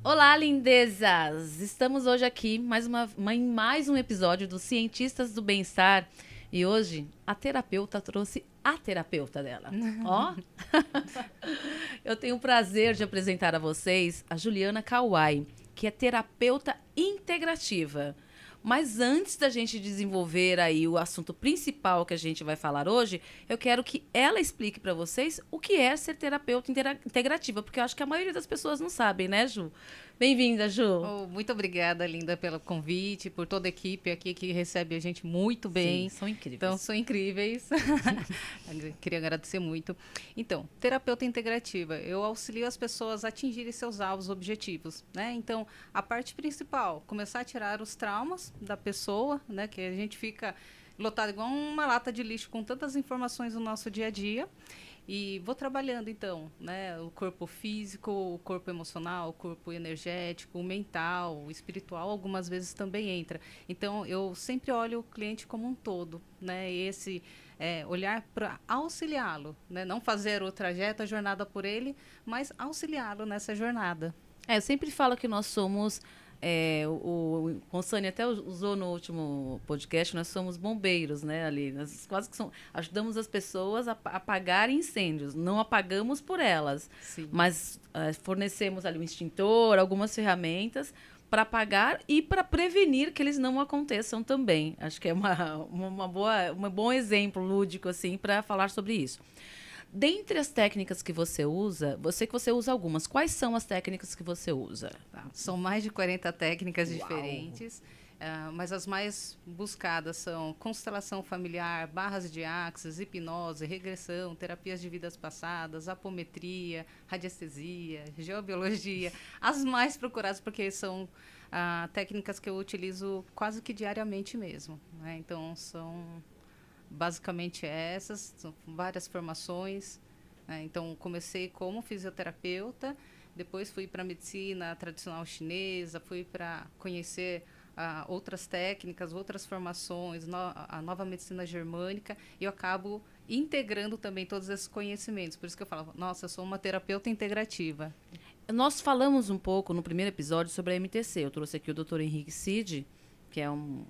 Olá, lindezas! Estamos hoje aqui em mais um episódio dos Cientistas do Bem-Estar. E hoje a terapeuta trouxe a terapeuta dela. Ó! Eu tenho o prazer de apresentar a vocês a Juliana Kawai, que é terapeuta integrativa. Mas antes da gente desenvolver aí o assunto principal que a gente vai falar hoje, eu quero que ela explique para vocês o que é ser terapeuta integrativa, porque eu acho que a maioria das pessoas não sabem, né, Ju? Bem-vinda, Ju. Oh, muito obrigada, Linda, pelo convite, por toda a equipe aqui que recebe a gente muito bem. Sim, são incríveis. Então, são incríveis. Queria agradecer muito. Então, terapeuta integrativa, eu auxilio as pessoas a atingirem seus alvos objetivos, né? Então, a parte principal, começar a tirar os traumas da pessoa, né? Que a gente fica lotado igual uma lata de lixo com tantas informações no nosso dia a dia. E vou trabalhando, então, né, o corpo físico, o corpo emocional, o corpo energético, o mental, o espiritual, algumas vezes também entra. Então, eu sempre olho o cliente como um todo, né, esse olhar para auxiliá-lo, né, não fazer o trajeto, a jornada por ele, mas auxiliá-lo nessa jornada. Eu sempre falo que nós somos... o Consani até usou no último podcast, nós somos bombeiros, né, ali, nós quase que ajudamos as pessoas a apagar incêndios, não apagamos por elas, Sim. Mas fornecemos ali um extintor, algumas ferramentas para apagar e para prevenir que eles não aconteçam também. Acho que é um bom exemplo lúdico assim para falar sobre isso. Dentre as técnicas que você usa, você usa algumas. Quais são as técnicas que você usa? São mais de 40 técnicas diferentes, mas as mais buscadas são constelação familiar, barras de axis, hipnose, regressão, terapias de vidas passadas, apometria, radiestesia, geobiologia. As mais procuradas porque são técnicas que eu utilizo quase que diariamente mesmo, né? Então, são... basicamente essas, são várias formações, né? Então, comecei como fisioterapeuta, depois fui para a medicina tradicional chinesa, fui para conhecer outras técnicas, outras formações, a nova medicina germânica, e eu acabo integrando também todos esses conhecimentos. Por isso que eu falo, nossa, eu sou uma terapeuta integrativa. Nós falamos um pouco no primeiro episódio sobre a MTC. Eu trouxe aqui o Dr. Henrique Cid, que é um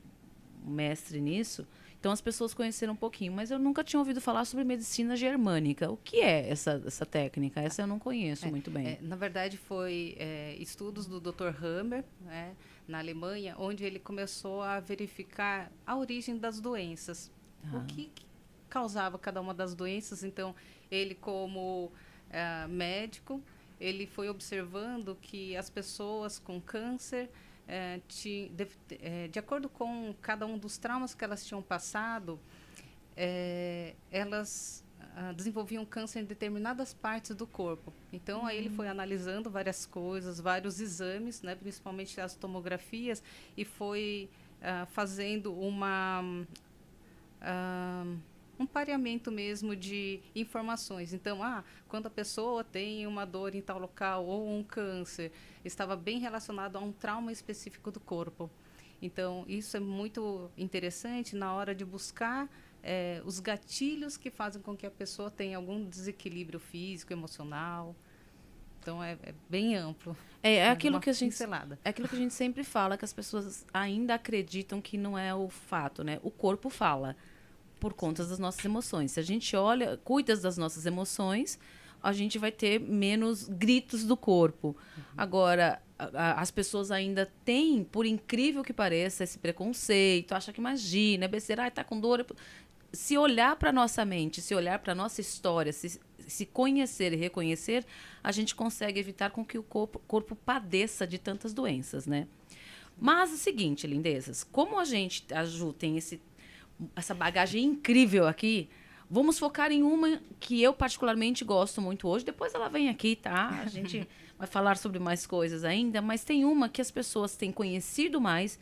mestre nisso. Então, as pessoas conheceram um pouquinho, mas eu nunca tinha ouvido falar sobre medicina germânica. O que é essa técnica? Essa eu não conheço muito bem. Na verdade, foi estudos do Dr. Hammer, né, na Alemanha, onde ele começou a verificar a origem das doenças. O que causava cada uma das doenças. Então, ele como médico, ele foi observando que as pessoas com câncer... de acordo com cada um dos traumas que elas tinham passado, elas desenvolviam câncer em determinadas partes do corpo. Então, aí ele foi analisando várias coisas, vários exames, né, principalmente as tomografias, e foi fazendo um pareamento mesmo de informações. Então, quando a pessoa tem uma dor em tal local ou um câncer, estava bem relacionado a um trauma específico do corpo. Então, isso é muito interessante na hora de buscar os gatilhos que fazem com que a pessoa tenha algum desequilíbrio físico, emocional. Então, é bem amplo. É aquilo que a gente sempre fala, que as pessoas ainda acreditam que não é o fato, né? O corpo fala por conta das nossas emoções. Se a gente cuida das nossas emoções, a gente vai ter menos gritos do corpo. Agora, as pessoas ainda têm, por incrível que pareça, esse preconceito, acha que imagina, é besteira, tá com dor. Se olhar para nossa mente, se olhar para nossa história, se conhecer e reconhecer, a gente consegue evitar com que o corpo padeça de tantas doenças, né? Mas é o seguinte, lindezas, como a Ju tem essa bagagem incrível aqui, vamos focar em uma que eu particularmente gosto muito hoje. Depois ela vem aqui, tá? A gente vai falar sobre mais coisas ainda, mas tem uma que as pessoas têm conhecido mais,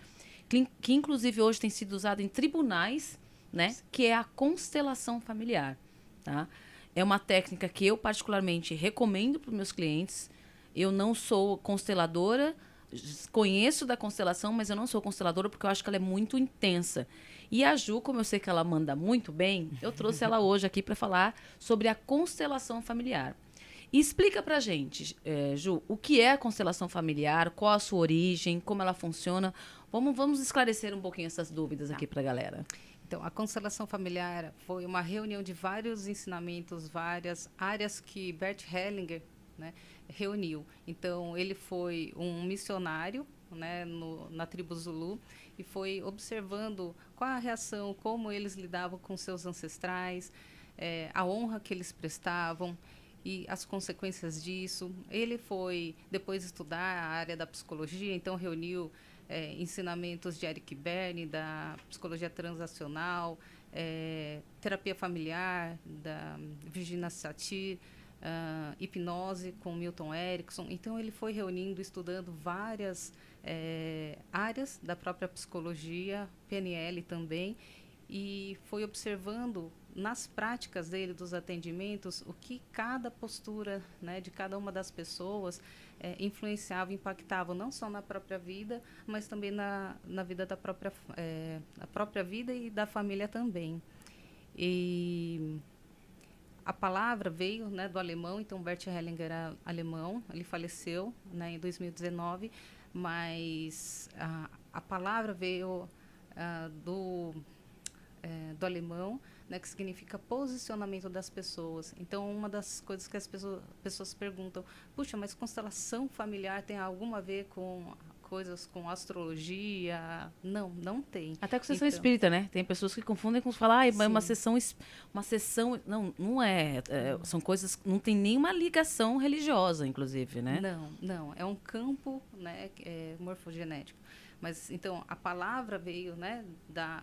que inclusive hoje tem sido usada em tribunais, né? Que é a constelação familiar, tá? É uma técnica que eu particularmente recomendo para os meus clientes. Eu não sou consteladora, conheço da constelação, mas eu não sou consteladora porque eu acho que ela é muito intensa. E a Ju, como eu sei que ela manda muito bem, eu trouxe ela hoje aqui para falar sobre a constelação familiar. E explica pra gente, Ju, o que é a constelação familiar, qual a sua origem, como ela funciona. Vamos esclarecer um pouquinho essas dúvidas aqui pra galera. Então, a constelação familiar foi uma reunião de vários ensinamentos, várias áreas que Bert Hellinger, né, reuniu. Então, ele foi um missionário, né, na tribo Zulu, e foi observando qual a reação, como eles lidavam com seus ancestrais, a honra que eles prestavam e as consequências disso. Ele foi depois estudar a área da psicologia, então reuniu ensinamentos de Eric Berne, da psicologia transacional, terapia familiar, da Virginia Satir, hipnose com Milton Erickson. Então, ele foi reunindo, estudando várias áreas da própria psicologia, PNL também, e foi observando nas práticas dele, dos atendimentos, o que cada postura, né, de cada uma das pessoas influenciava, impactava não só na própria vida, mas também na vida da própria vida e da família também. E a palavra veio, né, do alemão, então Bert Hellinger era alemão, ele faleceu, né, em 2019, mas a palavra veio do alemão, né, que significa posicionamento das pessoas. Então, uma das coisas que as pessoas perguntam, puxa, mas constelação familiar tem alguma a ver com coisas com astrologia? Não, não tem. Até com sessão espírita, né? Tem pessoas que confundem com falar, é uma sessão, não é, são coisas, não tem nenhuma ligação religiosa, inclusive, né? Não, é um campo, né, morfogenético. Mas, então, a palavra veio, né,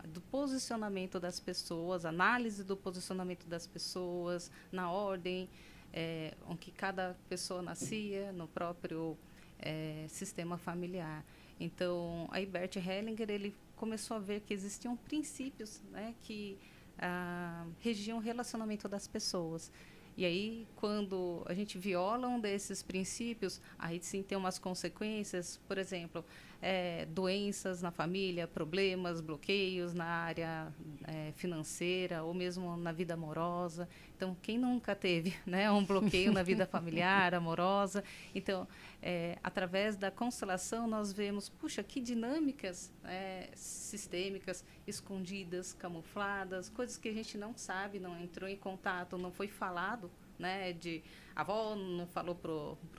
do posicionamento das pessoas, análise do posicionamento das pessoas, na ordem em que cada pessoa nascia, no próprio sistema familiar. Então, aí Bert Hellinger, ele começou a ver que existiam princípios, né, que regiam o relacionamento das pessoas. E aí, quando a gente viola um desses princípios, aí sim tem umas consequências, por exemplo, doenças na família, problemas, bloqueios na área financeira ou mesmo na vida amorosa. Então, quem nunca teve, né, um bloqueio na vida familiar, amorosa? Então, através da constelação, nós vemos, puxa, que dinâmicas sistêmicas, escondidas, camufladas, coisas que a gente não sabe, não entrou em contato, não foi falado, né, de a avó não falou para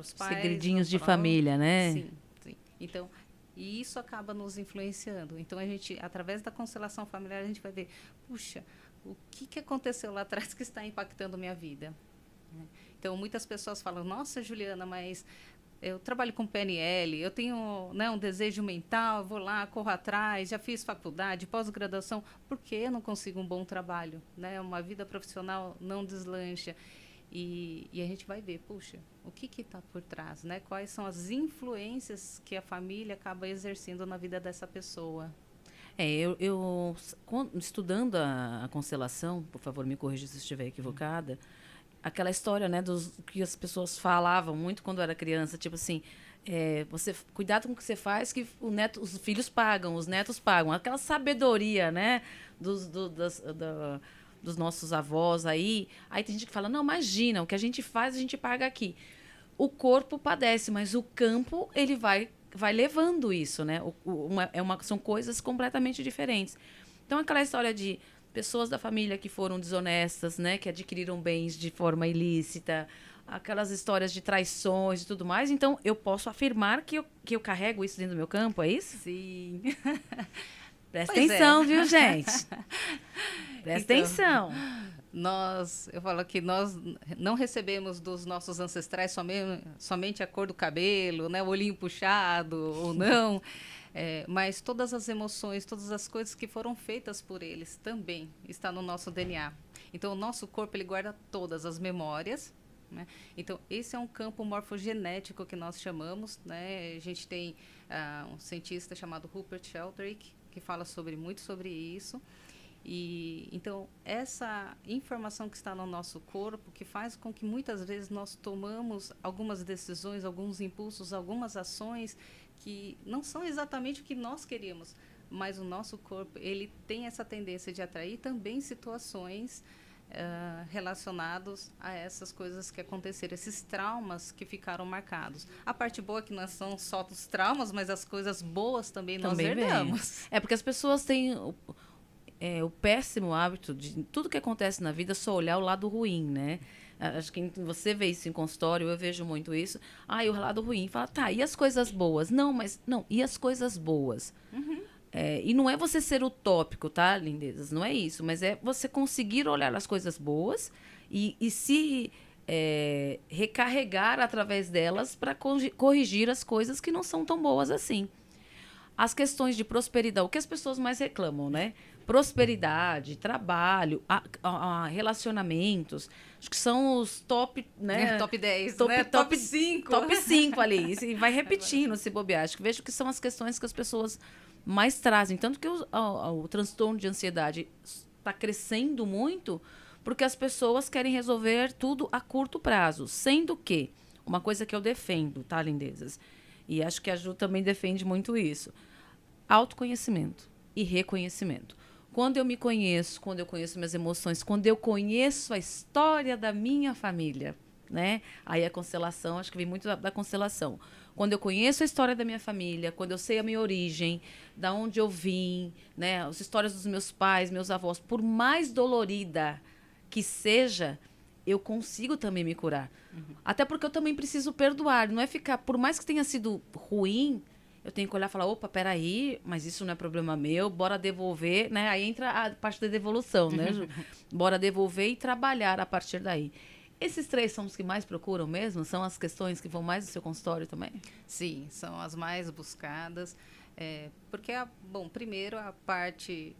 os pais. Segredinhos de família, né? Sim. Então, e isso acaba nos influenciando. Então, a gente, através da constelação familiar, a gente vai ver, puxa, o que aconteceu lá atrás que está impactando minha vida? Então, muitas pessoas falam, nossa, Juliana, mas eu trabalho com PNL, eu tenho, né, um desejo mental, vou lá, corro atrás, já fiz faculdade, pós-graduação, por que eu não consigo um bom trabalho? Né? Uma vida profissional não deslancha. E a gente vai ver, puxa, o que está por trás, né? Quais são as influências que a família acaba exercendo na vida dessa pessoa? Eu estudando a constelação, por favor, me corrija se estiver equivocada, aquela história, né, dos que as pessoas falavam muito quando era criança, tipo assim, você cuidado com o que você faz, que os filhos pagam, os netos pagam, aquela sabedoria, né, dos nossos avós aí tem gente que fala, não, imagina, o que a gente faz, a gente paga aqui. O corpo padece, mas o campo, ele vai levando isso, né? São coisas completamente diferentes. Então, aquela história de pessoas da família que foram desonestas, né? Que adquiriram bens de forma ilícita, aquelas histórias de traições e tudo mais. Então, eu posso afirmar que eu carrego isso dentro do meu campo, é isso? Sim. Presta atenção, viu, gente? Presta atenção. Eu falo que nós não recebemos dos nossos ancestrais somente a cor do cabelo, né, o olhinho puxado ou não, mas todas as emoções, todas as coisas que foram feitas por eles também está no nosso DNA. Então, o nosso corpo, ele guarda todas as memórias, né? Então, esse é um campo morfogenético que nós chamamos, né? A gente tem um cientista chamado Rupert Sheldrake, que fala muito sobre isso. E então, essa informação que está no nosso corpo, que faz com que muitas vezes nós tomamos algumas decisões, alguns impulsos, algumas ações que não são exatamente o que nós queríamos, mas o nosso corpo, ele tem essa tendência de atrair também situações relacionados a essas coisas que aconteceram, esses traumas que ficaram marcados. A parte boa é que não são só os traumas, mas as coisas boas também nós herdamos. É porque as pessoas têm o péssimo hábito de tudo que acontece na vida só olhar o lado ruim, né? Acho que você vê isso em consultório, eu vejo muito isso. E o lado ruim. Fala, tá, e as coisas boas? Não, e as coisas boas? Uhum. E não é você ser utópico, tá, lindezas? Não é isso. Mas é você conseguir olhar as coisas boas e se recarregar através delas para corrigir as coisas que não são tão boas assim. As questões de prosperidade, o que as pessoas mais reclamam, né? Prosperidade, trabalho, relacionamentos, acho que são os top, né? Top 10, top, né? Top 5. Top 5 ali. E vai repetindo se bobear. Acho que vejo que são as questões que as pessoas mais trazem. Tanto que o transtorno de ansiedade está crescendo muito porque as pessoas querem resolver tudo a curto prazo. Sendo que, uma coisa que eu defendo, tá, lindezas? E acho que a Ju também defende muito isso. Autoconhecimento e reconhecimento. Quando eu me conheço, quando eu conheço minhas emoções, quando eu conheço a história da minha família, né? Aí a constelação, acho que vem muito da constelação. Quando eu conheço a história da minha família, quando eu sei a minha origem, da onde eu vim, né? As histórias dos meus pais, meus avós, por mais dolorida que seja, eu consigo também me curar. Uhum. Até porque eu também preciso perdoar. Não é ficar, por mais que tenha sido ruim, eu tenho que olhar e falar, opa, peraí, mas isso não é problema meu, bora devolver, né? Aí entra a parte da devolução, né, Ju? Bora devolver e trabalhar a partir daí. Esses 3 são os que mais procuram mesmo? São as questões que vão mais no seu consultório também? Sim, são as mais buscadas. Porque, primeiro, a parte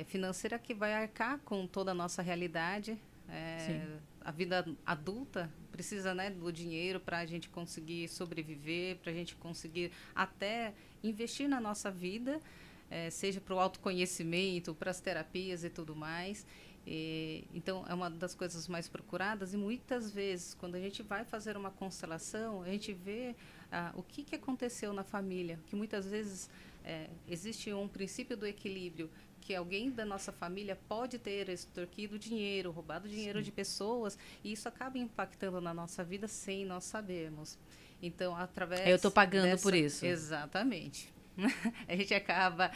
financeira que vai arcar com toda a nossa realidade. A vida adulta precisa, né, do dinheiro para a gente conseguir sobreviver, para a gente conseguir até investir na nossa vida, seja para o autoconhecimento, para as terapias e tudo mais. Então, é uma das coisas mais procuradas e muitas vezes, quando a gente vai fazer uma constelação, a gente vê o que aconteceu na família, que muitas vezes existe um princípio do equilíbrio, que alguém da nossa família pode ter extorquido dinheiro, roubado dinheiro de pessoas, e isso acaba impactando na nossa vida sem nós sabermos. Então, através... Eu estou pagando por isso. Exatamente. A gente acaba...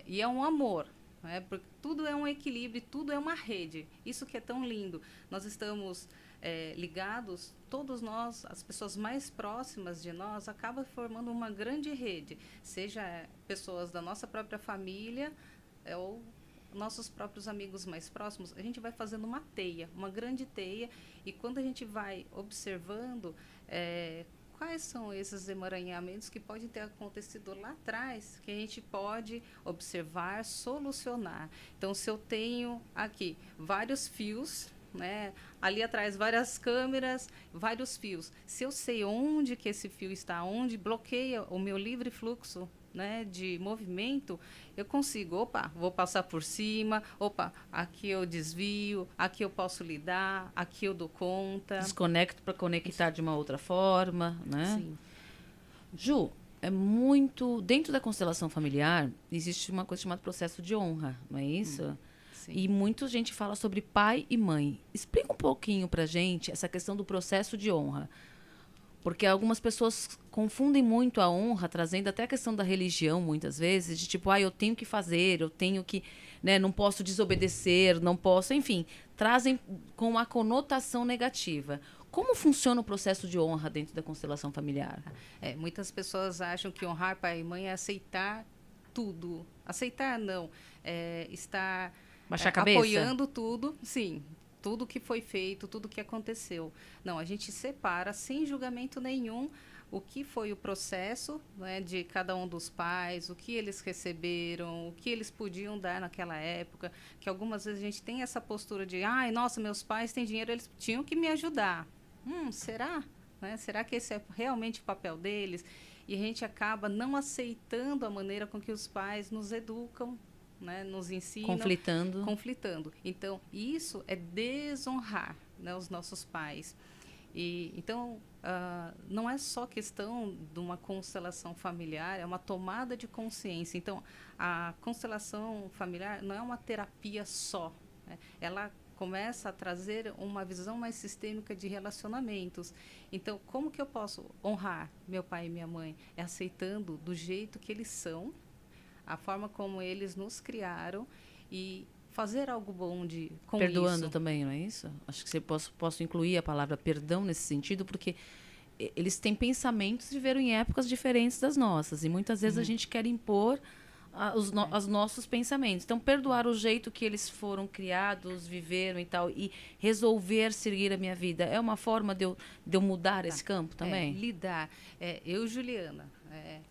e é um amor, né? Porque tudo é um equilíbrio, tudo é uma rede. Isso que é tão lindo. Nós estamos ligados, todos nós, as pessoas mais próximas de nós, acabam formando uma grande rede. Seja pessoas da nossa própria família, ou nossos próprios amigos mais próximos, a gente vai fazendo uma teia, uma grande teia, e quando a gente vai observando quais são esses emaranhamentos que podem ter acontecido lá atrás, que a gente pode observar, solucionar. Então, se eu tenho aqui vários fios, né, ali atrás várias câmeras, vários fios, se eu sei onde que esse fio está, onde bloqueia o meu livre fluxo, né, de movimento, eu consigo, vou passar por cima, aqui eu desvio, aqui eu posso lidar, aqui eu dou conta. Desconecto para conectar de uma outra forma, né? Sim. Ju, é muito... Dentro da constelação familiar, existe uma coisa chamada processo de honra, não é isso? Sim. E muita gente fala sobre pai e mãe. Explica um pouquinho pra gente essa questão do processo de honra. Porque algumas pessoas confundem muito a honra, trazendo até a questão da religião, muitas vezes, de tipo, eu tenho que fazer, eu tenho que, né, não posso desobedecer, não posso, enfim, trazem com uma conotação negativa. Como funciona o processo de honra dentro da constelação familiar? Muitas pessoas acham que honrar pai e mãe é aceitar tudo. Aceitar não, estar baixar a cabeça? Apoiando tudo, sim. Tudo que foi feito, tudo que aconteceu. Não, a gente separa sem julgamento nenhum o que foi o processo, né, de cada um dos pais, o que eles receberam, o que eles podiam dar naquela época, que algumas vezes a gente tem essa postura de, nossa, meus pais têm dinheiro, eles tinham que me ajudar. Será? Né? Será que esse é realmente o papel deles? E a gente acaba não aceitando a maneira com que os pais nos educam, né, nos ensinam. Conflitando. Então, isso é desonrar, né, os nossos pais. Então, não é só questão de uma constelação familiar, é uma tomada de consciência. Então, a constelação familiar não é uma terapia só, né? Ela começa a trazer uma visão mais sistêmica de relacionamentos. Então, como que eu posso honrar meu pai e minha mãe? É aceitando do jeito que eles são, a forma como eles nos criaram e fazer algo bom com Perdoando isso. também, não é isso? Acho que posso incluir a palavra perdão nesse sentido, porque eles têm pensamentos e viveram em épocas diferentes das nossas. E muitas vezes a gente quer impor os nossos pensamentos. Então, perdoar o jeito que eles foram criados, viveram e tal, e resolver seguir a minha vida, é uma forma de eu mudar esse campo também? Lidar. Eu, Juliana,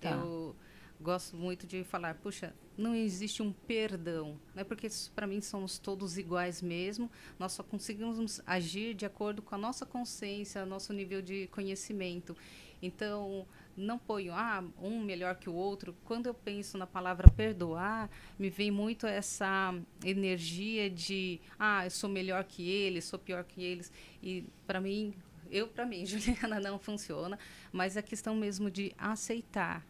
eu gosto muito de falar, puxa, não existe um perdão, né? Porque para mim somos todos iguais mesmo, nós só conseguimos agir de acordo com a nossa consciência, nosso nível de conhecimento. Então, não ponho um melhor que o outro. Quando eu penso na palavra perdoar, me vem muito essa energia de eu sou melhor que eles, sou pior que eles. E para mim, Juliana, não funciona, mas a questão mesmo de aceitar,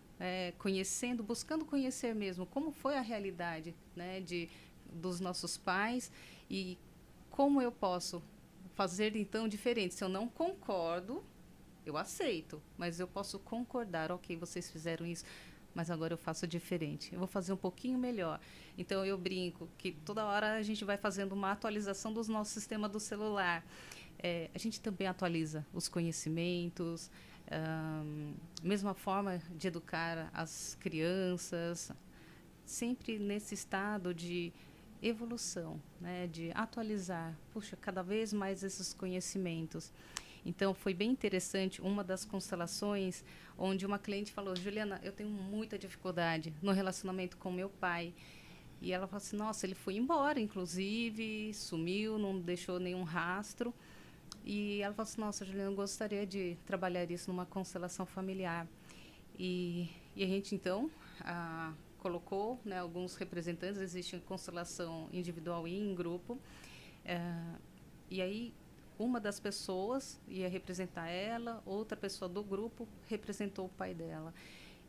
conhecendo, buscando conhecer mesmo como foi a realidade, né, dos nossos pais e como eu posso fazer então diferente. Se eu não concordo, eu aceito, mas eu posso concordar, ok, vocês fizeram isso, mas agora eu faço diferente, eu vou fazer um pouquinho melhor. Então eu brinco que toda hora a gente vai fazendo uma atualização do nosso sistema do celular. A gente também atualiza os conhecimentos, mesma forma de educar as crianças, sempre nesse estado de evolução, né, de atualizar, cada vez mais esses conhecimentos. Então, foi bem interessante uma das constelações onde uma cliente falou, Juliana, eu tenho muita dificuldade no relacionamento com meu pai. E ela falou assim, nossa, ele foi embora, inclusive, sumiu, não deixou nenhum rastro. E ela falou assim, nossa, Juliana, eu gostaria de trabalhar isso numa constelação familiar. E a gente, então, colocou, né, alguns representantes, existe constelação individual e em grupo. E aí, uma das pessoas ia representar ela, outra pessoa do grupo representou o pai dela.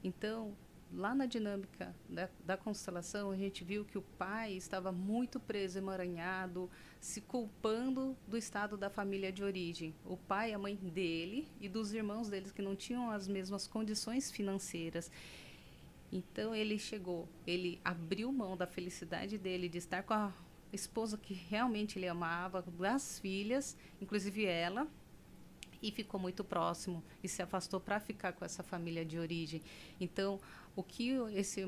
Então, lá na dinâmica da constelação, a gente viu que o pai estava muito preso, emaranhado, se culpando do estado da família de origem. O pai e a mãe dele e dos irmãos deles, que não tinham as mesmas condições financeiras. Então, ele abriu mão da felicidade dele de estar com a esposa que realmente ele amava, das filhas, inclusive ela, e ficou muito próximo e se afastou para ficar com essa família de origem. Então, o que esse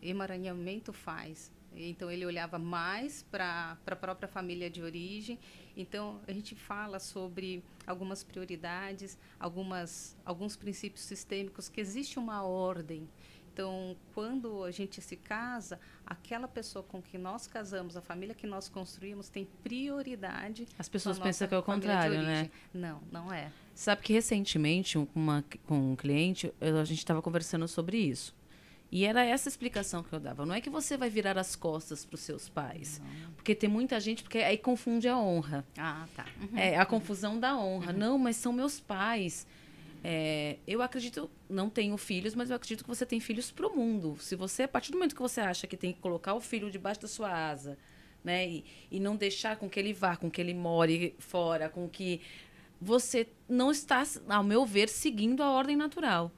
emaranhamento faz? Então, ele olhava mais para a própria família de origem. Então, a gente fala sobre algumas prioridades, alguns princípios sistêmicos, que existe uma ordem. Então, quando a gente se casa, aquela pessoa com que nós casamos, a família que nós construímos, tem prioridade. As pessoas pensam que é o contrário, né? Não, não é. Sabe que recentemente, com um cliente, a gente estava conversando sobre isso. E era essa explicação que eu dava. Não é que você vai virar as costas para os seus pais. Não. Porque tem muita gente, porque aí confunde a honra. Tá. Uhum. É a confusão da honra. Uhum. Não, mas são meus pais. Eu acredito, não tenho filhos, mas eu acredito que você tem filhos pro mundo. Se você, a partir do momento que você acha que tem que colocar o filho debaixo da sua asa, né, e não deixar com que ele vá, com que ele more fora, com que você não está, ao meu ver, seguindo a ordem natural,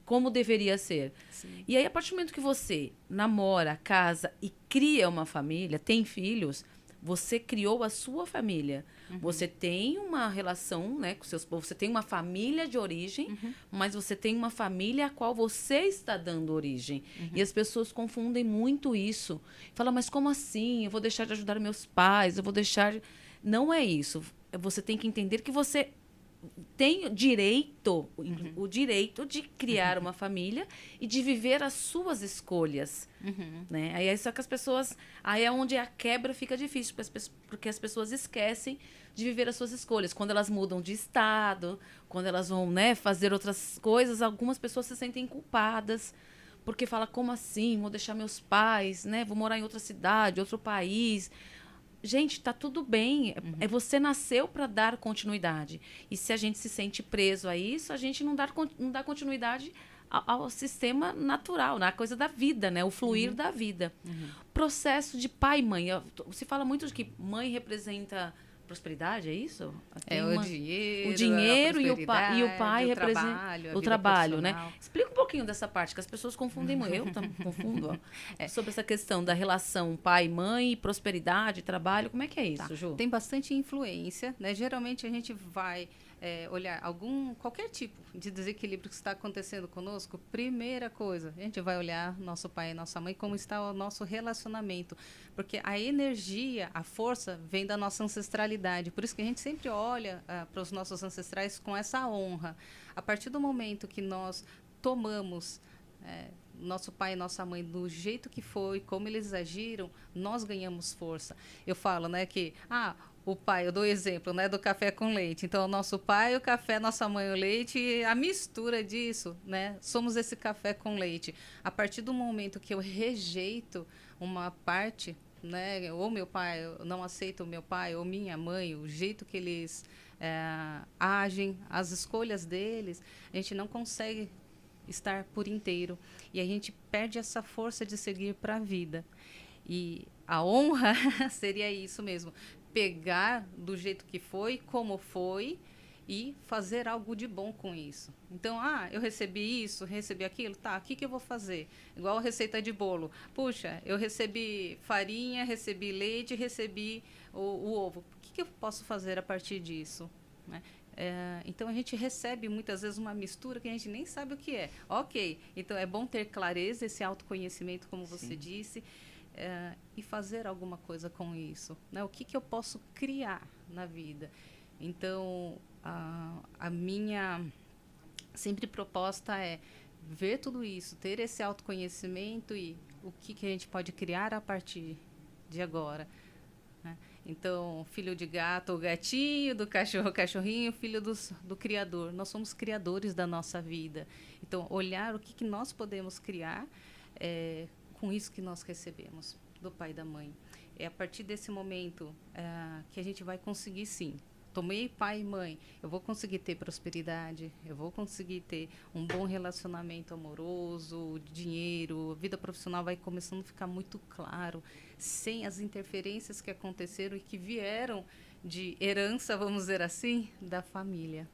como deveria ser. Sim. E aí, a partir do momento que você namora, casa e cria uma família, tem filhos, você criou a sua família. Uhum. Você tem uma relação, né, com seus povos, você tem uma família de origem, uhum, mas você tem uma família a qual você está dando origem. Uhum. E as pessoas confundem muito isso. Falam, mas como assim? Eu vou deixar de ajudar meus pais, eu vou deixar... Não é isso. Você tem que entender que você tem direito, uhum, o direito de criar, uhum, uma família e de viver as suas escolhas. Uhum. Né? Aí só que as pessoas... Aí é onde a quebra fica difícil, porque as pessoas esquecem de viver as suas escolhas. Quando elas mudam de estado, quando elas vão, né, fazer outras coisas, algumas pessoas se sentem culpadas, porque falam, como assim? Vou deixar meus pais, né? Vou morar em outra cidade, outro país. gente, tá tudo bem. Você nasceu para dar continuidade. E se a gente se sente preso a isso, a gente não dá continuidade ao sistema natural, na coisa da vida, né? O fluir da vida. Processo de pai e mãe. Se fala muito de que mãe representa prosperidade, é isso? O dinheiro e o pai representa o trabalho, né? profissional. Explica um pouquinho dessa parte, que as pessoas confundem muito. Eu também confundo, ó. Sobre essa questão da relação pai, mãe, prosperidade, trabalho. Como é que é isso, Ju? Tem bastante influência, né? Geralmente a gente vai olhar qualquer tipo de desequilíbrio que está acontecendo conosco. Primeira coisa, a gente vai olhar nosso pai e nossa mãe, como está o nosso relacionamento, porque a energia, a força vem da nossa ancestralidade. Por isso que a gente sempre olha para os nossos ancestrais com essa honra. A partir do momento que nós tomamos nosso pai e nossa mãe do jeito que foi, como eles agiram, nós ganhamos força. Eu falo, né, que o pai, eu dou exemplo, né, do café com leite. Então, o nosso pai, o café, nossa mãe, o leite, e a mistura disso, né, somos esse café com leite. A partir do momento que eu rejeito uma parte, né, ou meu pai, eu não aceito o meu pai ou minha mãe, o jeito que eles agem, as escolhas deles, a gente não consegue estar por inteiro. E a gente perde essa força de seguir para a vida. E a honra seria isso mesmo. Pegar do jeito que foi, como foi, e fazer algo de bom com isso. Então, eu recebi isso, recebi aquilo, tá, o que eu vou fazer? Igual a receita de bolo. Puxa, eu recebi farinha, recebi leite, recebi o ovo. O que eu posso fazer a partir disso? Né? Então, a gente recebe muitas vezes uma mistura que a gente nem sabe o que é. Ok, então é bom ter clareza, esse autoconhecimento, como você disse, e fazer alguma coisa com isso. Né? O que eu posso criar na vida? Então, a minha sempre proposta é ver tudo isso, ter esse autoconhecimento e o que a gente pode criar a partir de agora. Né? Então, filho de gato, o gatinho, do cachorro, o cachorrinho, filho do Criador. Nós somos criadores da nossa vida. Então, olhar o que nós podemos criar com isso que nós recebemos do pai e da mãe. É a partir desse momento que a gente vai conseguir, sim. Tomei pai e mãe, eu vou conseguir ter prosperidade, eu vou conseguir ter um bom relacionamento amoroso, dinheiro, a vida profissional vai começando a ficar muito claro, sem as interferências que aconteceram e que vieram de herança, vamos dizer assim, da família.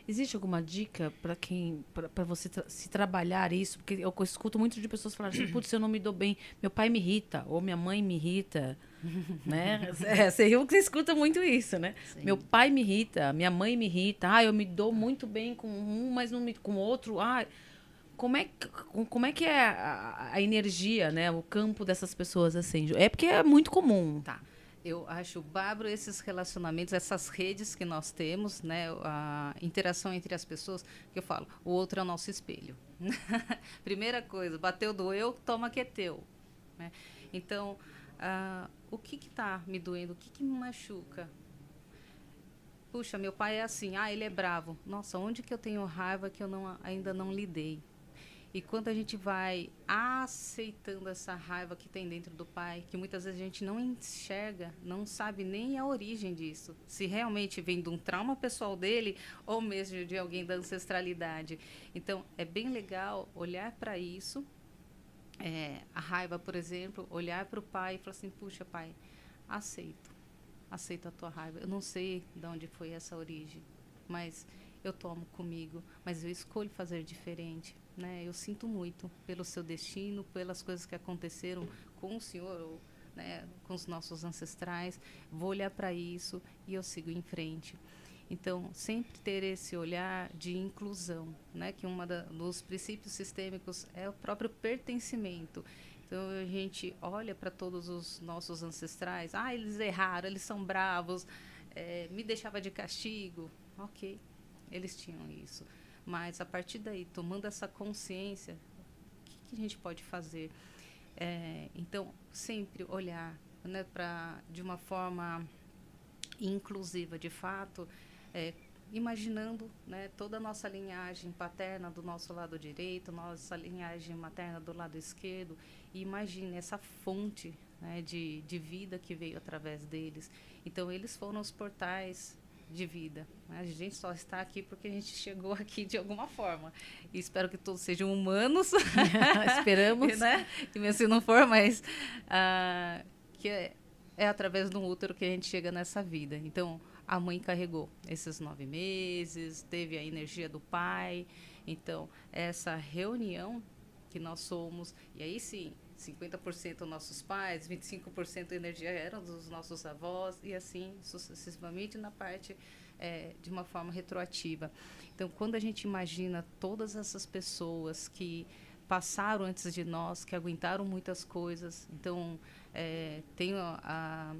Existe alguma dica para você se trabalhar isso? Porque eu escuto muito de pessoas falarem assim, putz, eu não me dou bem, meu pai me irrita, ou minha mãe me irrita, né? Você escuta muito isso, né? Sim. Meu pai me irrita, minha mãe me irrita, eu me dou muito bem com um, mas não com o outro, como é que é a energia, né? O campo dessas pessoas, assim? É porque é muito comum. Tá. Eu acho bárbaro esses relacionamentos, essas redes que nós temos, né? A interação entre as pessoas, que eu falo, o outro é o nosso espelho. Primeira coisa, bateu, doeu, toma que é teu. Né? Então, o que está me doendo? O que me machuca? Puxa, meu pai é assim, ele é bravo. Nossa, onde que eu tenho raiva que eu ainda não lidei? E quando a gente vai aceitando essa raiva que tem dentro do pai, que muitas vezes a gente não enxerga, não sabe nem a origem disso, se realmente vem de um trauma pessoal dele ou mesmo de alguém da ancestralidade. Então, é bem legal olhar para isso, a raiva, por exemplo, olhar para o pai e falar assim, puxa, pai, aceito a tua raiva. Eu não sei de onde foi essa origem, mas eu tomo comigo, mas eu escolho fazer diferente. Né? Eu sinto muito pelo seu destino, pelas coisas que aconteceram com o senhor, né, com os nossos ancestrais. Vou olhar para isso e eu sigo em frente. Então, sempre ter esse olhar de inclusão, né, que dos princípios sistêmicos é o próprio pertencimento. Então, a gente olha para todos os nossos ancestrais. Eles erraram, eles são bravos, me deixava de castigo. Ok, eles tinham isso. Mas, a partir daí, tomando essa consciência, o que a gente pode fazer? Então, sempre olhar, né, de uma forma inclusiva, de fato, imaginando, né, toda a nossa linhagem paterna do nosso lado direito, nossa linhagem materna do lado esquerdo, e imagine essa fonte, né, de vida que veio através deles. Então, eles foram os portais de vida. Né? A gente só está aqui porque a gente chegou aqui de alguma forma. E espero que todos sejam humanos. Esperamos. Né? E mesmo se não for, mas que é através do útero que a gente chega nessa vida. Então, a mãe carregou esses 9 meses, teve a energia do pai. Então, essa reunião que nós somos, e aí sim, 50% nossos pais, 25% da energia eram dos nossos avós, e assim sucessivamente na parte de uma forma retroativa. Então, quando a gente imagina todas essas pessoas que passaram antes de nós, que aguentaram muitas coisas, então, tenho a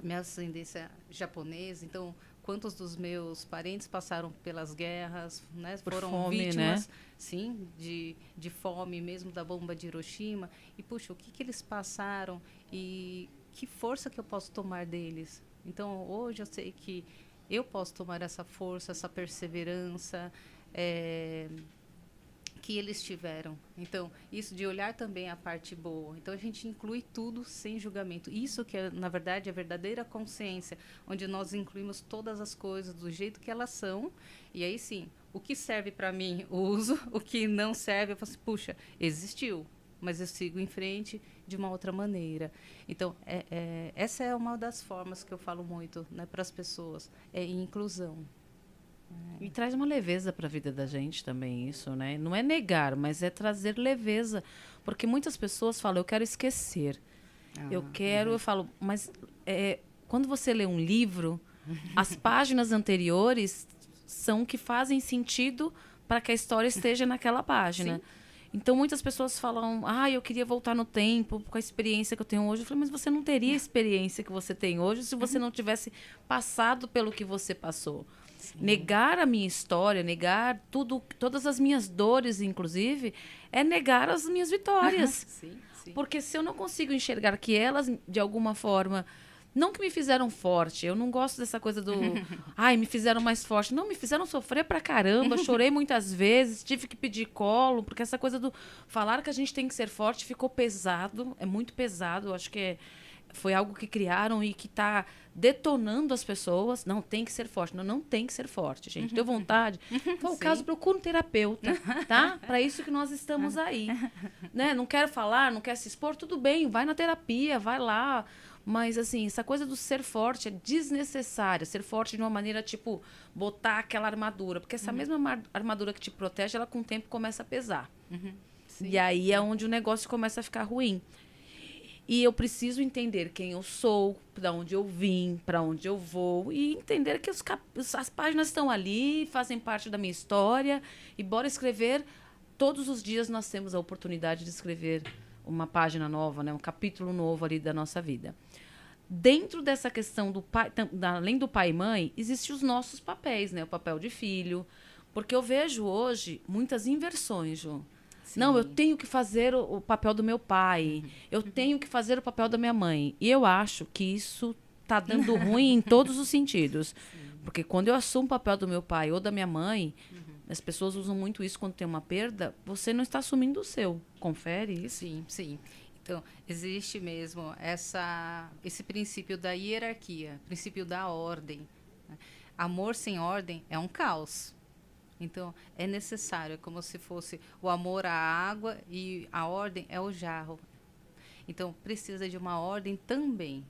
minha ascendência japonesa, então quantos dos meus parentes passaram pelas guerras, né? Foram fome, vítimas, né? sim, de fome mesmo da bomba de Hiroshima. E puxa, o que eles passaram e que força que eu posso tomar deles? Então hoje eu sei que eu posso tomar essa força, essa perseverança que eles tiveram. Então, isso de olhar também a parte boa. Então, a gente inclui tudo sem julgamento. Isso que é, na verdade, a verdadeira consciência, onde nós incluímos todas as coisas do jeito que elas são. E aí, sim, o que serve para mim, uso. O que não serve, eu falo assim, puxa, existiu, mas eu sigo em frente de uma outra maneira. Então, essa é uma das formas que eu falo muito, né, para as pessoas, inclusão. E traz uma leveza para a vida da gente também, isso, né? Não é negar, mas é trazer leveza. Porque muitas pessoas falam, eu quero esquecer. Eu falo, mas quando você lê um livro, as páginas anteriores são que fazem sentido para que a história esteja naquela página. Sim. Então, muitas pessoas falam, eu queria voltar no tempo com a experiência que eu tenho hoje. Eu falei, mas você não teria a experiência que você tem hoje se você não tivesse passado pelo que você passou. Sim. Negar a minha história, negar todas as minhas dores, inclusive, é negar as minhas vitórias. Sim, sim. Porque se eu não consigo enxergar que elas, de alguma forma, não que me fizeram forte, eu não gosto dessa coisa do, me fizeram mais forte. Não, me fizeram sofrer pra caramba, chorei muitas vezes, tive que pedir colo, porque essa coisa do falar que a gente tem que ser forte ficou pesado, é muito pesado, eu acho que foi algo que criaram e que está detonando as pessoas. Não, tem que ser forte. Não tem que ser forte, gente. Deu vontade? Foi o caso, procura um terapeuta, tá? Para isso que nós estamos aí. Né? Não quero falar, não quer se expor, tudo bem, vai na terapia, vai lá. Mas, assim, essa coisa do ser forte é desnecessária. Ser forte de uma maneira, tipo, botar aquela armadura. Porque essa mesma armadura que te protege, ela com o tempo começa a pesar. E aí é onde o negócio começa a ficar ruim. E eu preciso entender quem eu sou, para onde eu vim, para onde eu vou, e entender que as páginas estão ali, fazem parte da minha história, e bora escrever. Todos os dias nós temos a oportunidade de escrever uma página nova, né? Um capítulo novo ali da nossa vida. Dentro dessa questão do pai, além do pai e mãe, existem os nossos papéis, né? O papel de filho, porque eu vejo hoje muitas inversões, Ju. Sim. Não, eu tenho que fazer o papel do meu pai. Eu tenho que fazer o papel da minha mãe. E eu acho que isso está dando ruim em todos os sentidos. Sim. Porque quando eu assumo o papel do meu pai ou da minha mãe, as pessoas usam muito isso quando tem uma perda, você não está assumindo o seu. Confere isso? Sim, sim. Então, existe mesmo esse princípio da hierarquia, princípio da ordem. Amor sem ordem é um caos. Então, é necessário, é como se fosse o amor à água e a ordem é o jarro. Então, precisa de uma ordem também.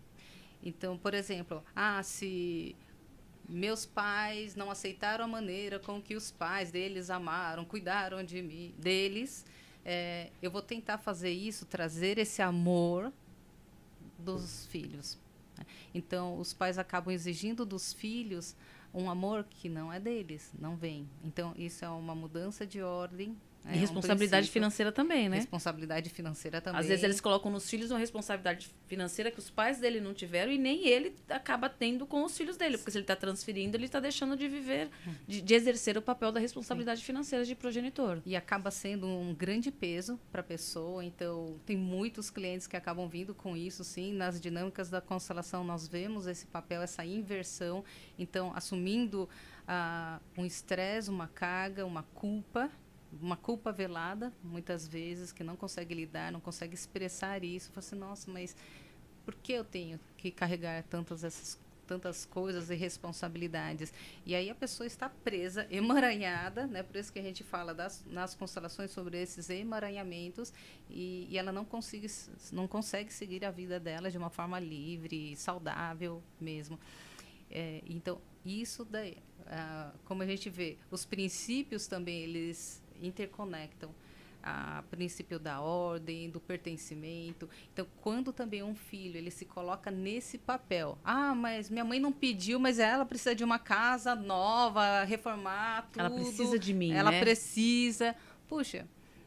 Então, por exemplo, se meus pais não aceitaram a maneira com que os pais deles amaram, cuidaram de mim, deles, eu vou tentar fazer isso, trazer esse amor dos filhos. Então, os pais acabam exigindo dos filhos um amor que não é deles, não vem. Então, isso é uma mudança de ordem. E responsabilidade financeira também, né? Responsabilidade financeira também. Às vezes eles colocam nos filhos uma responsabilidade financeira que os pais dele não tiveram e nem ele acaba tendo com os filhos dele. Porque se ele está transferindo, ele está deixando de viver, de exercer o papel da responsabilidade financeira de progenitor. E acaba sendo um grande peso para a pessoa. Então, tem muitos clientes que acabam vindo com isso, sim. Nas dinâmicas da constelação, nós vemos esse papel, essa inversão. Então, assumindo um estresse, uma carga, uma culpa, uma culpa velada, muitas vezes, que não consegue lidar, não consegue expressar isso. Fala assim, nossa, mas por que eu tenho que carregar tantas coisas e responsabilidades? E aí a pessoa está presa, emaranhada, né? Por isso que a gente fala nas constelações sobre esses emaranhamentos, e ela não consegue seguir a vida dela de uma forma livre, saudável mesmo. Então, isso daí, como a gente vê, os princípios também, eles interconectam. A princípio da ordem, do pertencimento. Então, quando também um filho ele se coloca nesse papel, mas minha mãe não pediu, mas ela precisa de uma casa nova, reformar tudo. Ela precisa de mim, ela né? precisa. Puxa,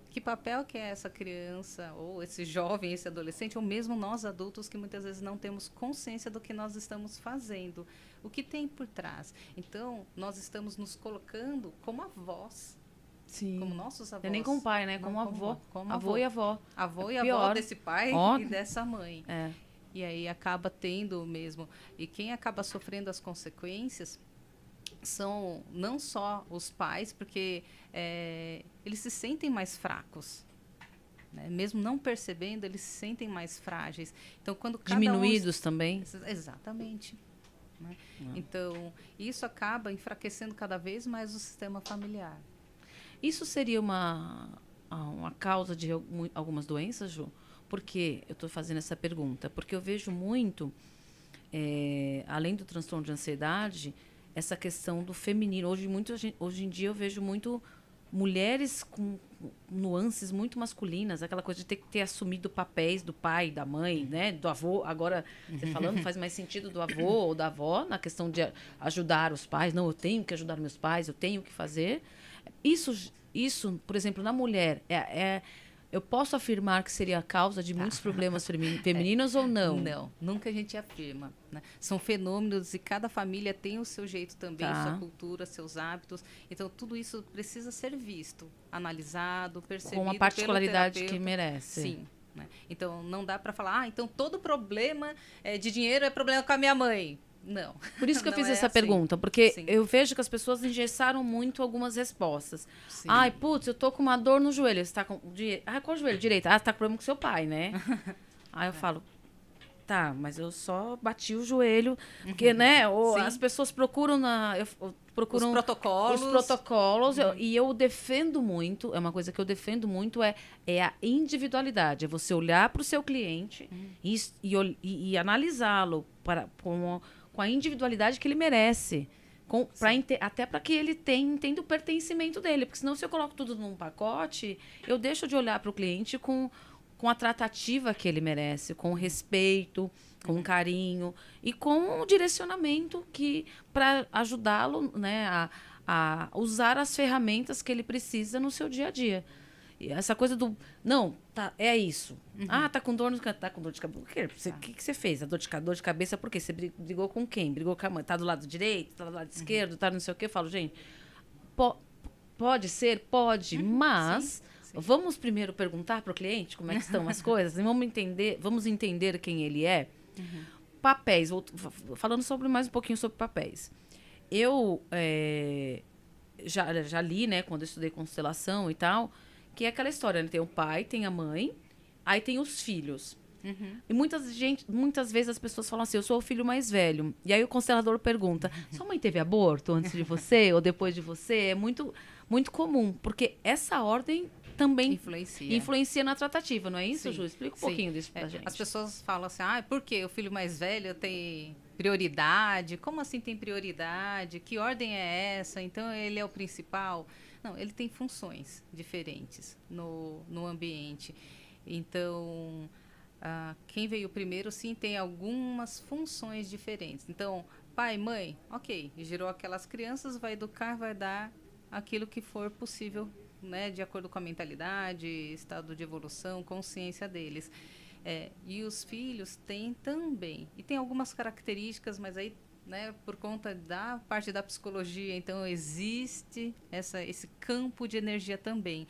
que papel que é essa criança, ou esse jovem, esse adolescente, ou mesmo nós adultos que muitas vezes não temos consciência do que nós estamos fazendo, o que tem por trás. Então, nós estamos nos colocando como avós. Sim. Como nossos avós. Não é nem como pai, né? Como avô. Avô e avó. Avô e pior. avó desse pai e dessa mãe. E aí acaba tendo mesmo. E quem acaba sofrendo as consequências são não só os pais, porque eles se sentem mais fracos. Né? Mesmo não percebendo, eles se sentem mais frágeis. Então, quando diminuídos também. Exatamente. Né? Então, isso acaba enfraquecendo cada vez mais o sistema familiar. Isso seria uma causa de algumas doenças, Ju? Por que eu estou fazendo essa pergunta? Porque eu vejo muito, além do transtorno de ansiedade, essa questão do feminino. Hoje em dia eu vejo muito mulheres com nuances muito masculinas, aquela coisa de ter assumido papéis do pai, da mãe, né, do avô. Agora, você falando, faz mais sentido do avô ou da avó, na questão de ajudar os pais. Não, eu tenho que ajudar meus pais, eu tenho que fazer. Isso, por exemplo, na mulher, eu posso afirmar que seria a causa de muitos problemas femininos ou não? Não, nunca a gente afirma. Né? São fenômenos e cada família tem o seu jeito também, sua cultura, seus hábitos. Então, tudo isso precisa ser visto, analisado, percebido com a particularidade pelo que merece. Sim. Né? Então, não dá para falar, então todo problema de dinheiro é problema com a minha mãe. Não. Por isso que eu fiz essa pergunta, porque eu vejo que as pessoas engessaram muito algumas respostas. Sim. Ai, putz, eu tô com uma dor no joelho. Você tá com qual joelho? Direito. Você tá com problema com seu pai, né? Aí eu falo, tá, mas eu só bati o joelho, porque, né, as pessoas procuram procuram os protocolos e eu defendo muito, é uma coisa que eu defendo muito, é a individualidade, é você olhar para o seu cliente e analisá-lo com a individualidade que ele merece. Até para que ele entenda o pertencimento dele. Porque senão, se eu coloco tudo num pacote, eu deixo de olhar para o cliente com a tratativa que ele merece, com respeito, com carinho e com o direcionamento para ajudá-lo, né, a usar as ferramentas que ele precisa no seu dia a dia. E essa coisa do... Não, é isso. Tá com dor de cabeça. O que você fez? A dor de cabeça por quê? Você brigou com quem? Brigou com a mãe? Tá do lado direito? Tá do lado esquerdo? Tá não sei o quê? Eu falo, gente, pode ser? Pode, mas... Sim. Vamos primeiro perguntar para o cliente como é que estão as coisas? E vamos entender quem ele é. Papéis. Falando mais um pouquinho sobre papéis. Eu já li, né, quando eu estudei constelação e tal, que é aquela história, né? Tem o pai, tem a mãe, aí tem os filhos. E muitas vezes as pessoas falam assim, eu sou o filho mais velho. E aí o constelador pergunta, sua mãe teve aborto antes de você ou depois de você? É muito, muito comum, porque essa ordem também influencia na tratativa, não é isso, Ju? Explica um pouquinho disso pra gente. As pessoas falam assim, por que o filho mais velho tem prioridade? Como assim tem prioridade? Que ordem é essa? Então ele é o principal? Não, ele tem funções diferentes no ambiente. Então, quem veio primeiro, sim, tem algumas funções diferentes. Então, pai, mãe, ok, gerou aquelas crianças, vai educar, vai dar aquilo que for possível, né, de acordo com a mentalidade, estado de evolução, consciência deles. E os filhos têm também. E tem algumas características, mas aí, né, por conta da parte da psicologia, então existe esse campo de energia também.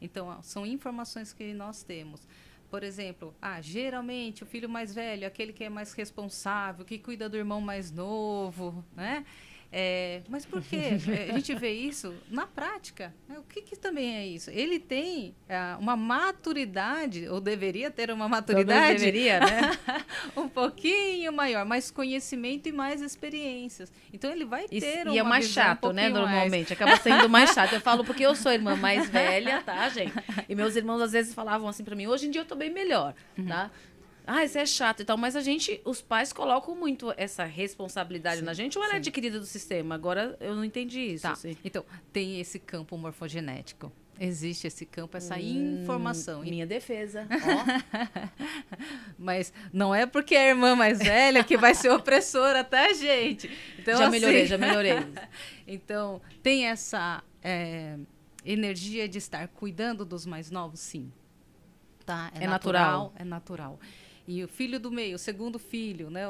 Então, são informações que nós temos. Por exemplo, geralmente o filho mais velho, aquele que é mais responsável, que cuida do irmão mais novo, né? Mas por quê? A gente vê isso na prática. Né? O que também é isso? Ele tem uma maturidade, ou deveria ter uma maturidade. Deveria, né? Um pouquinho maior, mais conhecimento e mais experiências. Então ele vai ter uma E é mais visão chato, né? mais. Normalmente. Acaba sendo mais chato. Eu falo porque eu sou a irmã mais velha, tá, gente? E meus irmãos às vezes falavam assim pra mim, hoje em dia eu tô bem melhor, tá? Isso é chato e tal, mas os pais colocam muito essa responsabilidade na gente, ou ela é adquirida do sistema? Agora eu não entendi isso. Tá. Assim. Então, tem esse campo morfogenético. Existe esse campo, essa informação. Minha defesa. Ó. Mas não é porque é a irmã mais velha que vai ser opressora, tá, gente? Então, já melhorei. Então, tem essa energia de estar cuidando dos mais novos, sim. Tá? É natural. É natural. E o filho do meio, o segundo filho, né?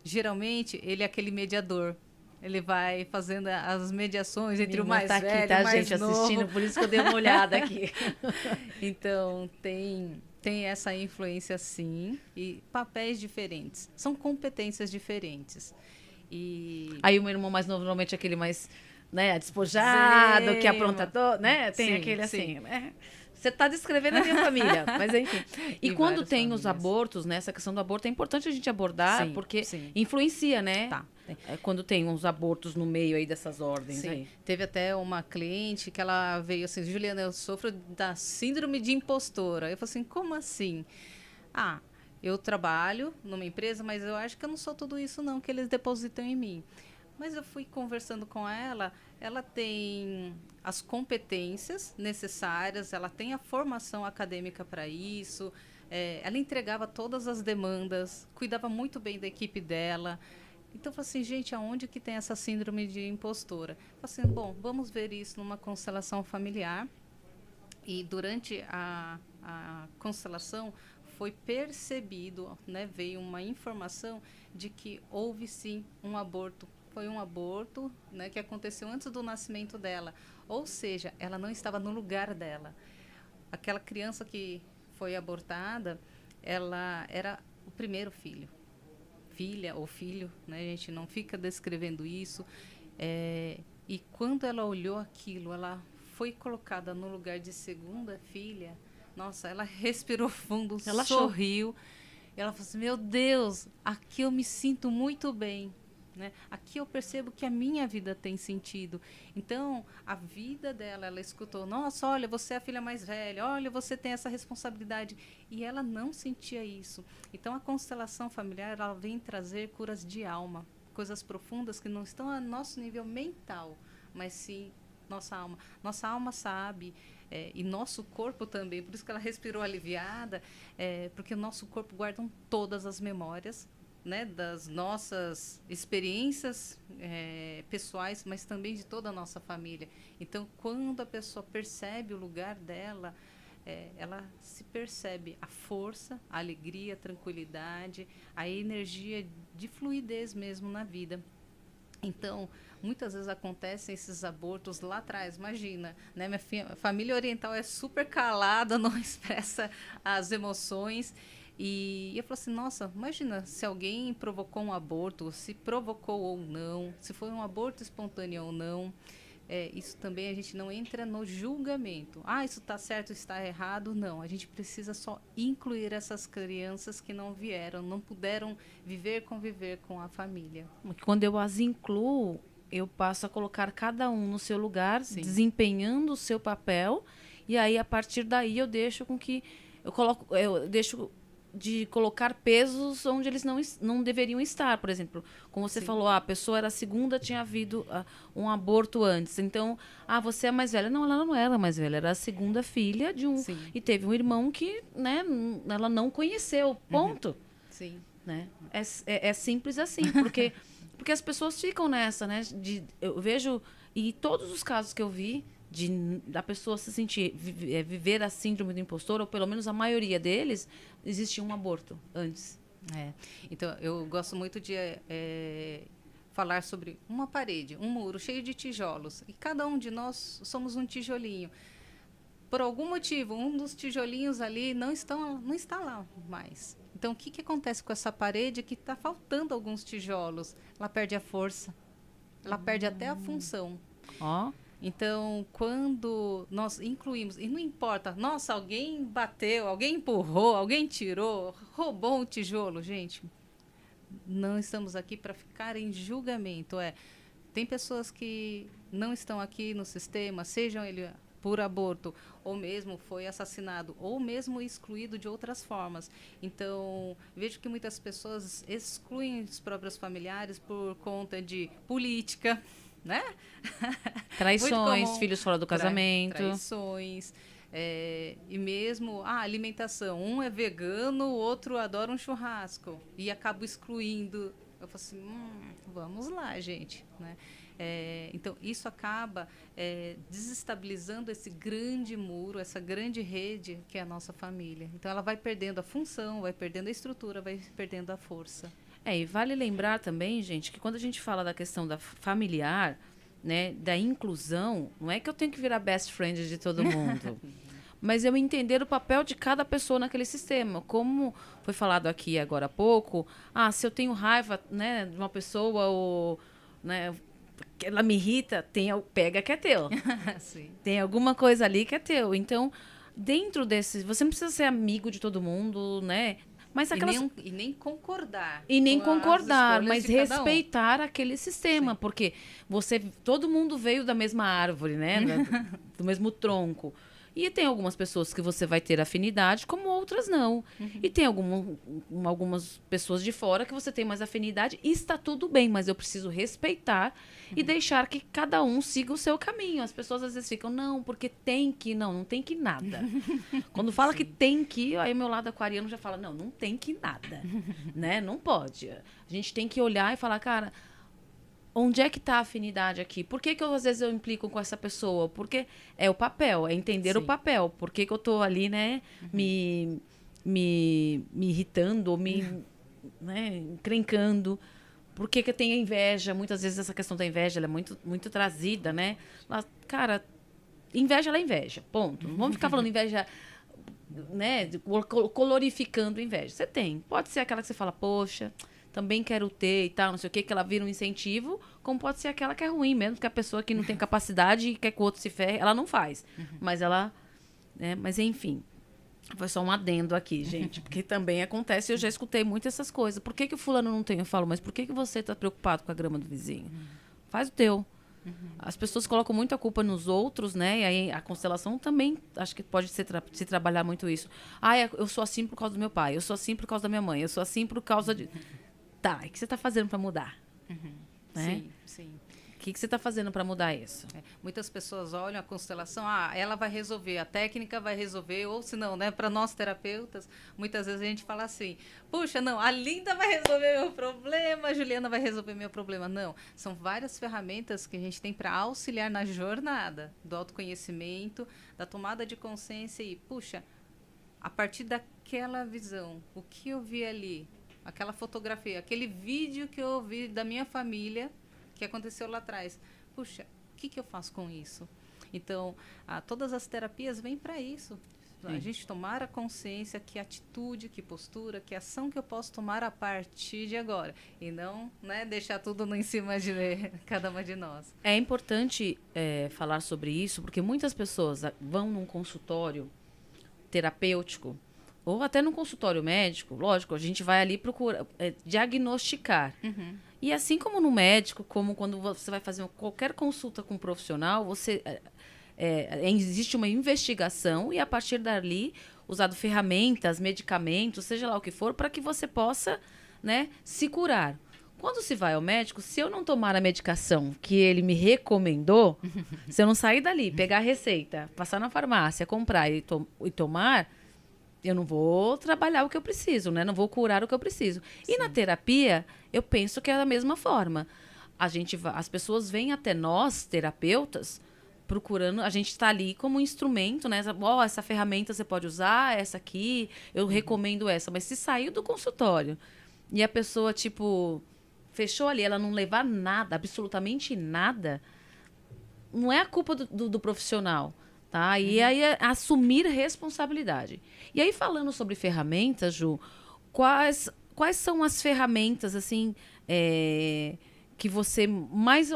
Geralmente, ele é aquele mediador. Ele vai fazendo as mediações entre o mais velho e o mais gente, novo. assistindo, por isso que eu dei uma olhada aqui. Então, tem essa influência, sim, e papéis diferentes. São competências diferentes. Aí o irmão mais novo, normalmente, é aquele mais, né, despojado, que apronta todo, né? Tem aquele assim, né? Você está descrevendo a minha família, mas enfim. E quando tem os abortos, né? Essa questão do aborto é importante a gente abordar, porque influencia, né? Tá. Quando tem uns abortos no meio aí dessas ordens. Sim. Aí. Teve até uma cliente que ela veio assim, Juliana, eu sofro da síndrome de impostora. Eu falei assim, como assim? Eu trabalho numa empresa, mas eu acho que eu não sou tudo isso não, que eles depositam em mim. Mas eu fui conversando com ela tem as competências necessárias, ela tem a formação acadêmica para isso, ela entregava todas as demandas, cuidava muito bem da equipe dela. Então, eu falei assim, gente, aonde que tem essa síndrome de impostora? Eu falei assim, bom, vamos ver isso numa constelação familiar. E durante a constelação foi percebido, né, veio uma informação de que houve sim um aborto. Foi um aborto, né, que aconteceu antes do nascimento dela. Ou seja, ela não estava no lugar dela. Aquela criança que foi abortada, ela era o primeiro filho. Filha ou filho, né? A gente não fica descrevendo isso. E quando ela olhou aquilo, ela foi colocada no lugar de segunda filha. Nossa, ela respirou fundo, ela sorriu. Ela falou assim, meu Deus, aqui eu me sinto muito bem. Né? Aqui eu percebo que a minha vida tem sentido. Então, a vida dela, ela escutou, nossa, olha, você é a filha mais velha, olha, você tem essa responsabilidade. E ela não sentia isso. Então, a constelação familiar, ela vem trazer curas de alma, coisas profundas que não estão a nosso nível mental, mas sim nossa alma. Nossa alma sabe, e nosso corpo também, por isso que ela respirou aliviada, porque o nosso corpo guarda todas as memórias, né, das nossas experiências pessoais, mas também de toda a nossa família. Então, quando a pessoa percebe o lugar dela, ela se percebe a força, a alegria, a tranquilidade, a energia de fluidez mesmo na vida. Então, muitas vezes acontecem esses abortos lá atrás. Imagina, né? Minha família oriental é super calada, não expressa as emoções. E eu falei assim, nossa, imagina se alguém provocou um aborto, se provocou ou não, se foi um aborto espontâneo ou não. Isso também a gente não entra no julgamento. Isso está certo, está errado. Não, a gente precisa só incluir essas crianças que não vieram, não puderam conviver com a família. Quando eu as incluo, eu passo a colocar cada um no seu lugar, sim, desempenhando o seu papel, e aí a partir daí eu deixo com que eu deixo de colocar pesos onde eles não deveriam estar. Por exemplo, como você falou, a pessoa era a segunda, tinha havido um aborto antes. Então, você é mais velha. Não, ela não era mais velha, era a segunda filha de um... Sim. E teve um irmão que, né, ela não conheceu, ponto. Sim. Né? É simples assim, porque as pessoas ficam nessa, né? Eu vejo, e todos os casos que eu vi, da pessoa se sentir, viver a síndrome do impostor, ou pelo menos a maioria deles, existia um aborto antes. Então, eu gosto muito de falar sobre uma parede, um muro cheio de tijolos, e cada um de nós somos um tijolinho. Por algum motivo, um dos tijolinhos ali não está lá mais. Então, o que acontece com essa parede que está faltando alguns tijolos? Ela perde a força. ela perde até a função. Ó. Então, quando nós incluímos, e não importa, nossa, alguém bateu, alguém empurrou, alguém tirou, roubou um tijolo, gente, não estamos aqui para ficar em julgamento. Tem pessoas que não estão aqui no sistema, sejam ele por aborto, ou mesmo foi assassinado, ou mesmo excluído de outras formas. Então, vejo que muitas pessoas excluem os próprios familiares por conta de política, né? Traições, filhos fora do casamento. Traições. E mesmo a alimentação. Um é vegano, o outro adora um churrasco. E acaba excluindo. Eu falo assim, vamos lá, gente. Né? Então, isso acaba desestabilizando esse grande muro, essa grande rede que é a nossa família. Então, ela vai perdendo a função, vai perdendo a estrutura, vai perdendo a força. E vale lembrar também, gente, que quando a gente fala da questão da familiar, né, da inclusão, não é que eu tenho que virar best friend de todo mundo, mas eu entender o papel de cada pessoa naquele sistema. Como foi falado aqui agora há pouco, se eu tenho raiva, né, de uma pessoa, ou, né, ela me irrita, pega que é teu. Sim. Tem alguma coisa ali que é teu. Então, dentro desse, você não precisa ser amigo de todo mundo, né? Mas e nem concordar. E nem concordar, mas respeitar aquele sistema. Sim. Porque todo mundo veio da mesma árvore, né? Do mesmo tronco. E tem algumas pessoas que você vai ter afinidade, como outras não. E tem algumas pessoas de fora que você tem mais afinidade, e está tudo bem, mas eu preciso respeitar e deixar que cada um siga o seu caminho. As pessoas às vezes ficam, não, porque tem que, não tem que nada. Quando fala que tem que, aí o meu lado aquariano já fala, não tem que nada, né? Não pode. A gente tem que olhar e falar, cara, onde é que está a afinidade aqui? Por que às vezes eu implico com essa pessoa? Porque é o papel, é entender o papel. Por que eu estou ali, né, me irritando, ou né, encrencando? Por que eu tenho inveja? Muitas vezes essa questão da inveja ela é muito, muito trazida, né? Mas, cara, inveja ela é inveja, ponto. Não vamos ficar falando inveja, né, colorificando inveja. Você tem. Pode ser aquela que você fala, poxa, também quero ter e tal, não sei o que ela vira um incentivo, como pode ser aquela que é ruim mesmo, que a pessoa que não tem capacidade e quer que o outro se ferre, ela não faz. Mas ela, né, mas enfim, foi só um adendo aqui, gente, porque também acontece, eu já escutei muito essas coisas. Por que o fulano não tem? Eu falo, mas por que você está preocupado com a grama do vizinho? Faz o teu. As pessoas colocam muito a culpa nos outros, né? E aí a constelação também, acho que pode se trabalhar muito isso. Eu sou assim por causa do meu pai, eu sou assim por causa da minha mãe, eu sou assim por causa de... Tá, e o que você está fazendo para mudar? Né? Sim. O que você está fazendo para mudar isso? Muitas pessoas olham a constelação, ela vai resolver, a técnica vai resolver, ou se não, né? Para nós terapeutas, muitas vezes a gente fala assim, puxa, não, a Linda vai resolver meu problema, a Juliana vai resolver meu problema. Não, são várias ferramentas que a gente tem para auxiliar na jornada do autoconhecimento, da tomada de consciência e, puxa, a partir daquela visão, o que eu vi ali, aquela fotografia, aquele vídeo que eu vi da minha família, que aconteceu lá atrás. Puxa, o que eu faço com isso? Então, todas as terapias vêm para isso. Sim. A gente tomar a consciência, que atitude, que postura, que ação que eu posso tomar a partir de agora. E não, né, deixar tudo em cima de cada uma de nós. É importante falar sobre isso, porque muitas pessoas vão num consultório terapêutico, ou até no consultório médico, lógico, a gente vai ali procurar diagnosticar. E assim como no médico, como quando você vai fazer qualquer consulta com um profissional, existe uma investigação e a partir dali, usado ferramentas, medicamentos, seja lá o que for, para que você possa, né, se curar. Quando se vai ao médico, se eu não tomar a medicação que ele me recomendou, se eu não sair dali, pegar a receita, passar na farmácia, comprar e tomar, eu não vou trabalhar o que eu preciso, né? Não vou curar o que eu preciso. Sim. E na terapia, eu penso que é da mesma forma. As pessoas vêm até nós, terapeutas, procurando... A gente está ali como instrumento, né? Essa ferramenta você pode usar, essa aqui, eu recomendo essa. Mas se saiu do consultório e a pessoa, fechou ali, ela não levar nada, absolutamente nada, não é a culpa do profissional. Tá? E aí assumir responsabilidade. E aí, falando sobre ferramentas, Ju, quais são as ferramentas assim, que você mais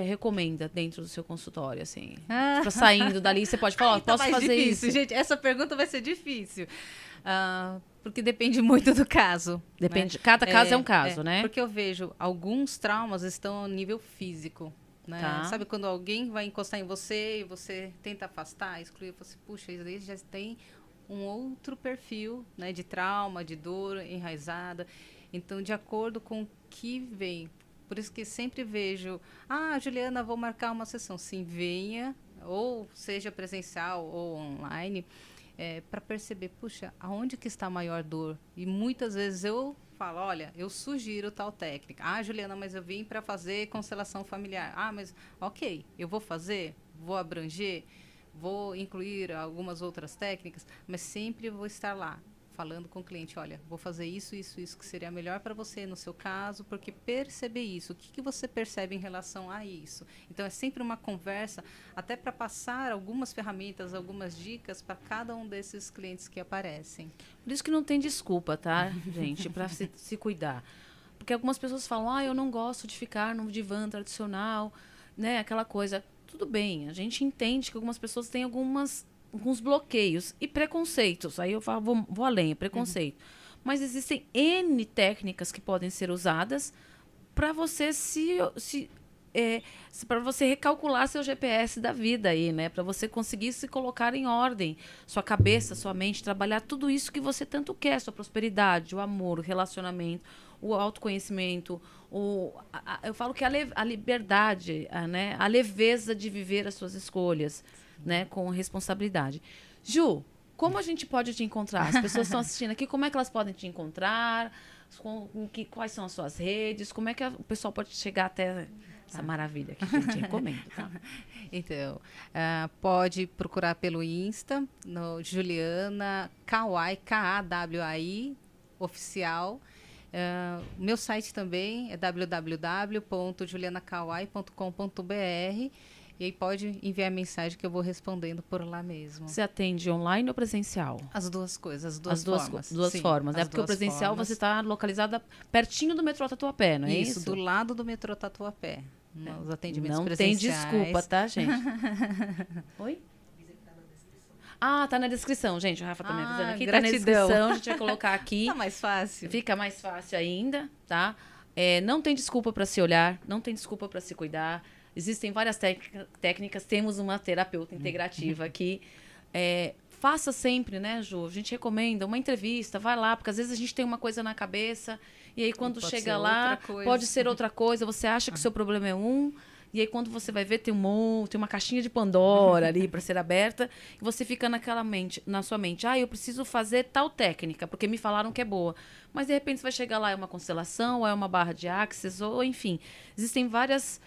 recomenda dentro do seu consultório, assim? Pra saindo dali, você pode falar, Tá posso mais fazer difícil, isso? gente. Essa pergunta vai ser difícil. Porque depende muito do caso. Depende, né? cada caso é um caso, né? Porque eu vejo alguns traumas estão a nível físico. Né? Tá. Sabe quando alguém vai encostar em você e você tenta afastar, excluir, você, puxa, isso aí já tem um outro perfil, né, de trauma, de dor enraizada. Então, de acordo com o que vem. Por isso que sempre vejo, Juliana, vou marcar uma sessão. Sim, venha, ou seja presencial ou online, para perceber, puxa, aonde que está a maior dor? E muitas vezes eu falo, olha, eu sugiro tal técnica. Juliana, mas eu vim para fazer constelação familiar. Mas ok, eu vou fazer, vou abranger, vou incluir algumas outras técnicas, mas sempre vou estar lá, falando com o cliente, olha, vou fazer isso, isso, isso, que seria melhor para você no seu caso, porque perceber isso, o que você percebe em relação a isso. Então, é sempre uma conversa, até para passar algumas ferramentas, algumas dicas para cada um desses clientes que aparecem. Por isso que não tem desculpa, tá, gente, para se cuidar. Porque algumas pessoas falam, eu não gosto de ficar no divã tradicional, né, aquela coisa. Tudo bem, a gente entende que algumas pessoas têm alguns bloqueios e preconceitos. Aí eu falo, vou além, preconceito. Mas existem N técnicas que podem ser usadas para você para você recalcular seu GPS da vida aí, né? Para você conseguir se colocar em ordem, sua cabeça, sua mente, trabalhar tudo isso que você tanto quer, sua prosperidade, o amor, o relacionamento, o autoconhecimento, eu falo que a liberdade, né? A leveza de viver as suas escolhas, né? Com responsabilidade. Ju, como a gente pode te encontrar? As pessoas estão assistindo aqui, como é que elas podem te encontrar? Quais são as suas redes? Como é que o pessoal pode chegar até essa maravilha que a gente recomenda, tá? Então, pode procurar pelo Insta, no Juliana Kawai, Kawai, oficial. Meu site também é www.julianakawai.com.br. E aí pode enviar mensagem que eu vou respondendo por lá mesmo. Você atende online ou presencial? As duas coisas, as duas formas. Duas formas, né? Porque o presencial você está localizada pertinho do metrô Tatuapé, não é isso? Isso, do lado do metrô Tatuapé. Os atendimentos não presenciais. Não tem desculpa, tá, gente? Oi? Tá na descrição, gente. O Rafa tá me avisando aqui. Gratidão. Tá na descrição, a gente vai colocar aqui. Tá mais fácil. Fica mais fácil ainda, tá? Não tem desculpa para se olhar, não tem desculpa para se cuidar. Existem várias técnicas, temos uma terapeuta integrativa aqui. Faça sempre, né, Ju? A gente recomenda uma entrevista, vai lá, porque às vezes a gente tem uma coisa na cabeça, e aí quando chega lá, pode ser outra coisa, você acha que o seu problema é e aí quando você vai ver, tem uma caixinha de Pandora ali para ser aberta, e você fica na sua mente, eu preciso fazer tal técnica, porque me falaram que é boa. Mas de repente você vai chegar lá, é uma constelação, ou é uma barra de axis, ou enfim, existem várias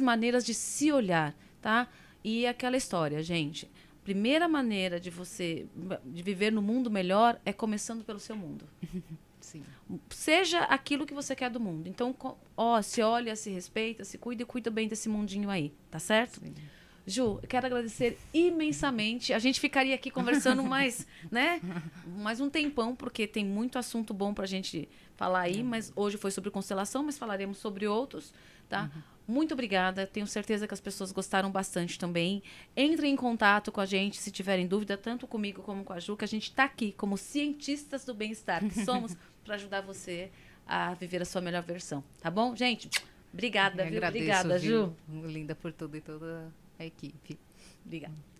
maneiras de se olhar, tá? E aquela história, gente. Primeira maneira de viver no mundo melhor é começando pelo seu mundo. Sim. Seja aquilo que você quer do mundo. Então, se olha, se respeita, se cuida e cuida bem desse mundinho aí, tá certo? Sim. Ju, eu quero agradecer imensamente. A gente ficaria aqui conversando mais um tempão, porque tem muito assunto bom pra gente falar aí, mas hoje foi sobre constelação, mas falaremos sobre outros, tá? Muito obrigada. Tenho certeza que as pessoas gostaram bastante também. Entrem em contato com a gente se tiverem dúvida, tanto comigo como com a Ju, que a gente está aqui como cientistas do bem-estar, que somos, para ajudar você a viver a sua melhor versão. Tá bom, gente? Obrigada, viu? Agradeço, Obrigada, Ju. Linda, por tudo e toda a equipe. Obrigada.